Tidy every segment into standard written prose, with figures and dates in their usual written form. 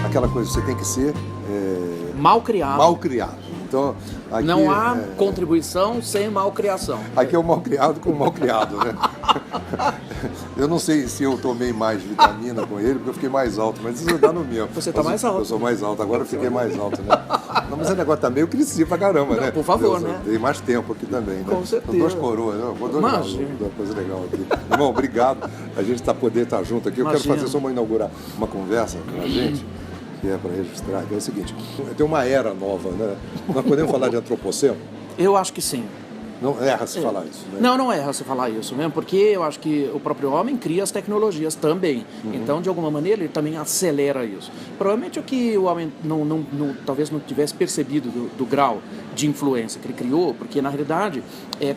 aquela coisa, você tem que ser mal criado. mal criado. Então, aqui, Não há contribuição sem malcriação. Aqui é o mal criado com o mal criado, né? Eu não sei se eu tomei mais vitamina com ele, porque eu fiquei mais alto, mas isso dá no mesmo. Você está mais alto. Eu sou mais alto, agora eu fiquei mais alto, né? Não, mas o negócio também eu cresci pra caramba, não, né? Por favor, né? Dei mais tempo aqui também, né? Com certeza. Duas coroas, né? Uma coisa legal aqui. Irmão, obrigado. A gente poder estar junto aqui. Eu quero fazer só inaugurar uma conversa com a gente, que é para registrar, que é o seguinte, tem uma era nova, né? Nós podemos falar de antropoceno? Eu acho que sim. Não erra se falar isso, né? Não erra se falar isso mesmo, porque eu acho que o próprio homem cria as tecnologias também. Então, de alguma maneira, ele também acelera isso. Provavelmente o que o homem talvez não tivesse percebido do grau de influência que ele criou, porque na realidade,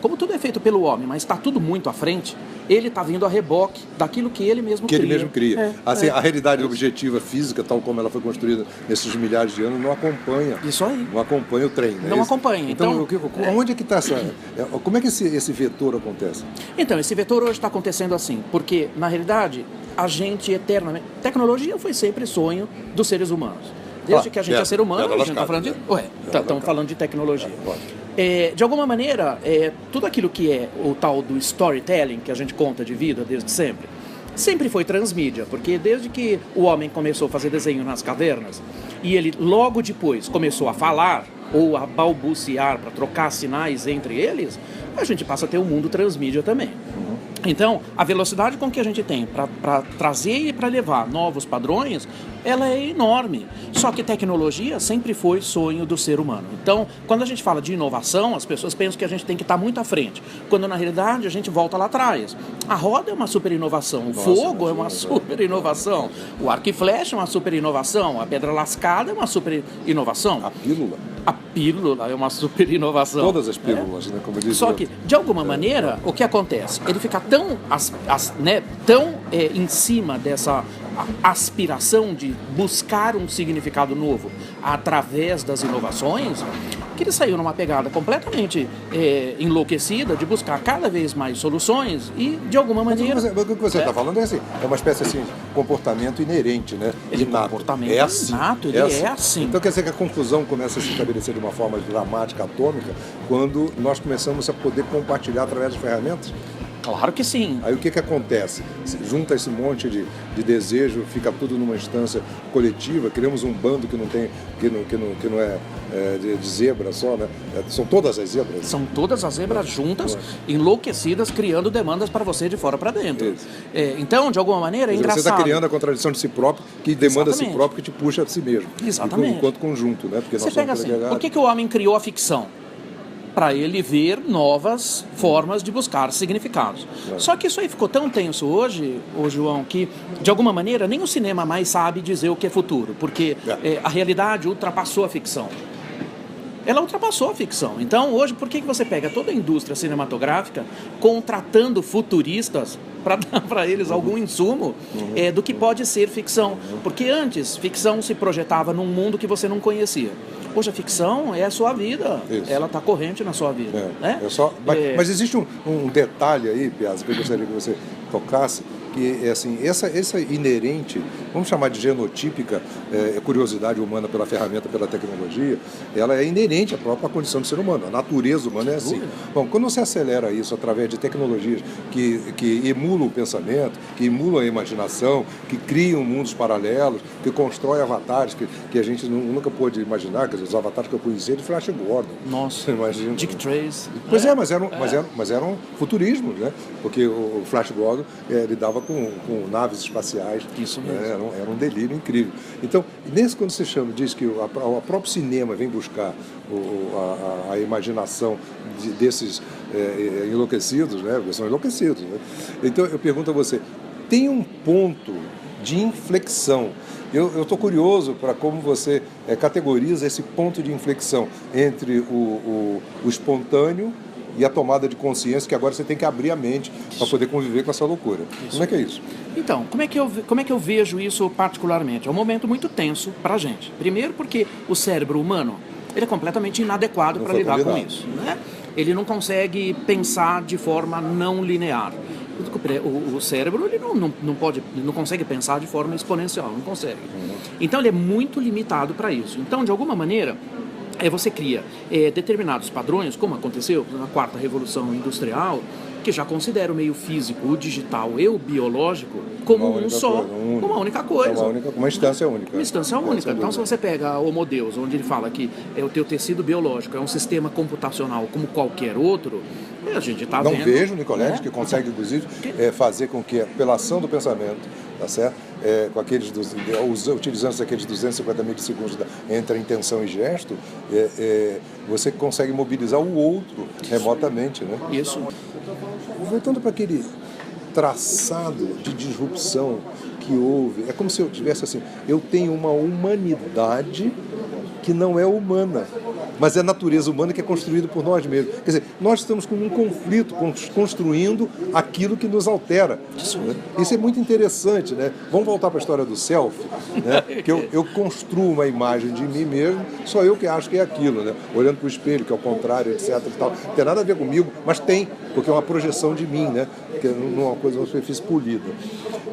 como tudo é feito pelo homem, mas está tudo muito à frente, ele está vindo a reboque daquilo que ele mesmo cria. Que ele mesmo cria. A realidade objetiva física, tal como ela foi construída nesses milhares de anos, não acompanha. Isso aí. Não acompanha o trem. Né? Não acompanha. Então, onde é que está essa... Como é que esse vetor acontece? Então, esse vetor hoje está acontecendo assim, porque, na realidade, a gente eternamente... Tecnologia foi sempre sonho dos seres humanos. Desde que a gente é ser humano, a gente está falando de... Estamos falando de tecnologia. De alguma maneira, tudo aquilo que é o tal do storytelling, que a gente conta de vida desde sempre foi transmídia, porque desde que o homem começou a fazer desenho nas cavernas, e ele logo depois começou a falar, ou a balbuciar para trocar sinais entre eles, a gente passa a ter um mundo transmídia também. Então, a velocidade com que a gente tem para trazer e para levar novos padrões, ela é enorme. Só que tecnologia sempre foi sonho do ser humano. Então, quando a gente fala de inovação, as pessoas pensam que a gente tem que estar muito à frente, quando na realidade a gente volta lá atrás. A roda é uma super inovação, o fogo é uma super inovação, o arco e flecha é uma super inovação, a pedra lascada é uma super inovação. A pílula é uma super inovação. Todas as pílulas, né? Como diz. Só que, de alguma maneira, o que acontece? Ele fica tão em cima dessa aspiração de buscar um significado novo através das inovações, que ele saiu numa pegada completamente enlouquecida de buscar cada vez mais soluções e, de alguma maneira... O que você está falando é assim, é uma espécie assim, de comportamento inerente, né? Inato. Comportamento inato, ele é assim. Então quer dizer que a confusão começa a se estabelecer de uma forma dramática, atômica, quando nós começamos a poder compartilhar através das ferramentas? Claro que sim. Aí o que acontece? Junta esse monte de desejo, fica tudo numa instância coletiva, criamos um bando que não é de zebra só, né? São todas as zebras? São todas as zebras juntas, enlouquecidas, criando demandas para você de fora para dentro. Então, de alguma maneira, é engraçado. Você está criando a contradição de si próprio, que demanda a si próprio, que te puxa a si mesmo. Exatamente. Enquanto conjunto, né? Porque você pega assim, por que o homem criou a ficção? Para ele ver novas formas de buscar significados. Só que isso aí ficou tão tenso hoje, João, que de alguma maneira nem o cinema mais sabe dizer o que é futuro, porque a realidade ultrapassou a ficção. Ela ultrapassou a ficção. Então, hoje, por que você pega toda a indústria cinematográfica contratando futuristas para dar para eles algum insumo do que pode ser ficção? Porque antes, ficção se projetava num mundo que você não conhecia. Hoje a ficção é a sua vida. Isso. Ela está corrente na sua vida. Né? Mas existe um detalhe aí, Piazza, que eu gostaria que você tocasse, que assim, essa inerente, vamos chamar de genotípica curiosidade humana pela ferramenta, pela tecnologia, ela é inerente à própria condição do ser humano. A natureza humana é assim. Bom, quando você acelera isso através de tecnologias que emulam o pensamento, que emulam a imaginação, que criam mundos paralelos, que constroem avatares que a gente nunca pôde imaginar, quer dizer, os avatares que eu conhecia de Flash Gordon. Nossa, imagina. Dick Tracy. Pois mas eram futurismos, né? Porque o Flash Gordon lidava com naves espaciais. Isso mesmo. Era um delírio incrível. Então, quando você diz que o próprio cinema vem buscar a imaginação desses enlouquecidos, né? Porque são enlouquecidos, né? Então, eu pergunto a você, tem um ponto de inflexão? Eu estou curioso para como você categoriza esse ponto de inflexão entre o espontâneo e a tomada de consciência, que agora você tem que abrir a mente para poder conviver com essa loucura. Como é que é isso? Então, como é que eu vejo isso particularmente? É um momento muito tenso para a gente. Primeiro porque o cérebro humano ele é completamente inadequado para lidar com isso. Né? Ele não consegue pensar de forma não linear. O cérebro ele não consegue pensar de forma exponencial, não consegue. Então ele é muito limitado para isso. Então, de alguma maneira, você cria determinados padrões, como aconteceu na quarta revolução industrial, que já considera o meio físico, o digital e o biológico como uma única coisa. Uma instância única. Uma instância única. Então, se você pega o Homo Deus, onde ele fala que o teu tecido biológico é um sistema computacional como qualquer outro, a gente está vendo... Não vejo Nicoleles que consegue, inclusive, fazer com que, pela ação do pensamento, tá certo? Com aqueles utilizando aqueles 250 milissegundos entre a intenção e gesto, você consegue mobilizar o outro remotamente, né? Isso. Voltando para aquele traçado de disrupção que houve, é como se eu tivesse assim, eu tenho uma humanidade que não é humana, mas é a natureza humana que é construída por nós mesmos. Quer dizer, nós estamos com um conflito construindo aquilo que nos altera. Isso é muito interessante, né? Vamos voltar para a história do selfie, né? Que eu construo uma imagem de mim mesmo, só eu que acho que é aquilo, né? Olhando para o espelho, que é o contrário, etc. E tal. Não tem nada a ver comigo, mas tem, porque é uma projeção de mim, né? Que é uma coisa, uma superfície polida.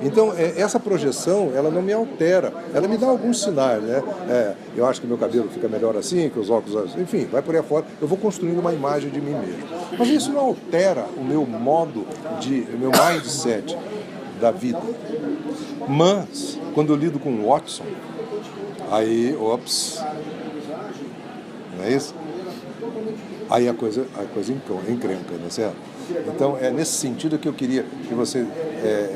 Então, essa projeção, ela não me altera, ela me dá alguns sinais, né? Eu acho que meu cabelo fica melhor assim, que os óculos assim, enfim, vai por aí afora, eu vou construindo uma imagem de mim mesmo. Mas isso não altera o meu modo o meu mindset da vida. Mas, quando eu lido com o Watson, aí, não é isso? Aí a coisa encrenca, não é certo? Então, é nesse sentido que eu queria que você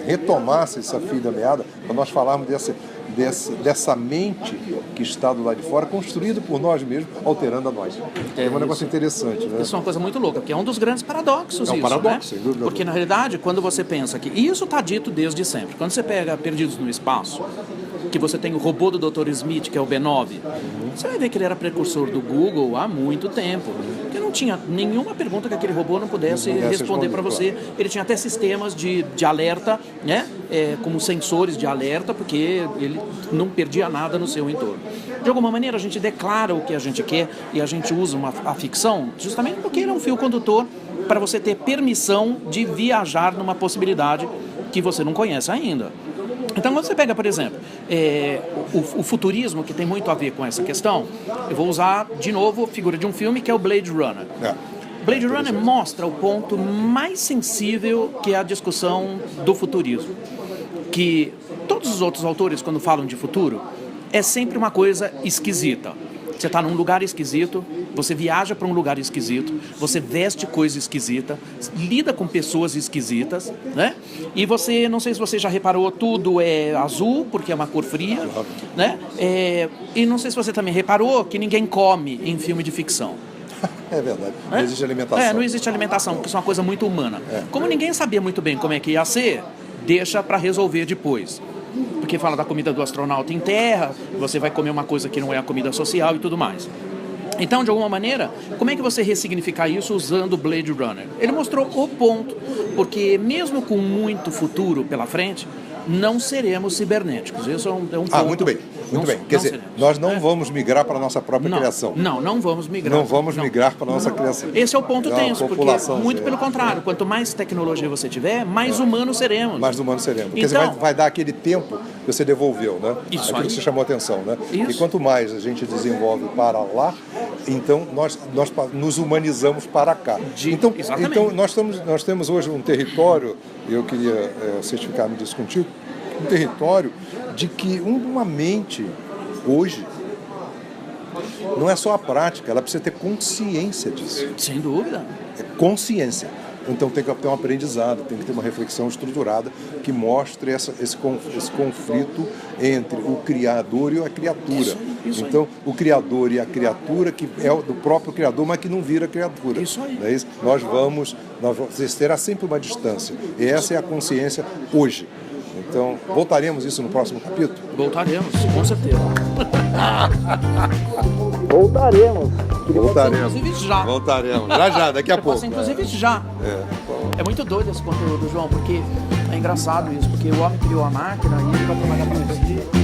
retomasse essa fio da meada, para nós falarmos dessa mente que está do lado de fora, construída por nós mesmos, alterando a nós. É um negócio interessante, né? Isso é uma coisa muito louca, porque é um dos grandes paradoxos. É um paradoxo, né? sem dúvida. Porque, na realidade, quando você pensa que... E isso está dito desde sempre. Quando você pega Perdidos no Espaço, que você tem o robô do Dr. Smith, que é o B9, você vai ver que ele era precursor do Google há muito tempo. Porque não tinha nenhuma pergunta que aquele robô não pudesse responder para você. Claro. Ele tinha até sistemas de alerta, né? Como sensores de alerta, porque ele não perdia nada no seu entorno. De alguma maneira, a gente declara o que a gente quer e a gente usa a ficção justamente porque ele é um fio condutor para você ter permissão de viajar numa possibilidade que você não conhece ainda. Então, quando você pega, por exemplo, o futurismo, que tem muito a ver com essa questão, eu vou usar, de novo, a figura de um filme que é o Blade Runner. Blade Runner mostra o ponto mais sensível que é a discussão do futurismo. Que todos os outros autores, quando falam de futuro, é sempre uma coisa esquisita. Você está num lugar esquisito, você viaja para um lugar esquisito, você veste coisa esquisita, lida com pessoas esquisitas, né? E você, não sei se você já reparou, tudo é azul, porque é uma cor fria, né? E não sei se você também reparou que ninguém come em filme de ficção. É verdade, não existe alimentação. Não existe alimentação, porque isso é uma coisa muito humana. Como ninguém sabia muito bem como é que ia ser, deixa para resolver depois. Porque fala da comida do astronauta em terra, você vai comer uma coisa que não é a comida social e tudo mais. Então, de alguma maneira, como é que você ressignificar isso usando Blade Runner? Ele mostrou o ponto, porque mesmo com muito futuro pela frente, não seremos cibernéticos. Isso é um ponto. Muito bem. Muito bem. Quer dizer, seremos. Nós não vamos migrar para a nossa própria criação. Não vamos migrar. Não vamos migrar para a nossa criação. Esse é o ponto tenso, porque muito pelo contrário, quanto mais tecnologia você tiver, mais humanos seremos. Mais humanos seremos. Porque você vai dar aquele tempo que você devolveu, né? Isso aquilo aí. que você chamou a atenção, né? Isso. E quanto mais a gente desenvolve para lá, então nós nos humanizamos para cá. Então nós temos hoje um território, eu queria certificar-me disso contigo, um território de que uma mente hoje não é só a prática, ela precisa ter consciência disso. Sem dúvida. É consciência. Então tem que ter um aprendizado, tem que ter uma reflexão estruturada que mostre esse conflito entre o criador e a criatura. Isso então, o criador e a criatura que é do próprio criador, mas que não vira criatura. Isso aí. Não é isso? Nós vamos terá sempre uma distância. E essa é a consciência hoje. Então, voltaremos isso no próximo capítulo? Voltaremos, com certeza. Voltaremos. Inclusive já. Voltaremos. Já, daqui a pouco. Inclusive já. É muito doido esse conteúdo, João, porque é engraçado isso, porque o homem criou a máquina e ele vai trabalhar para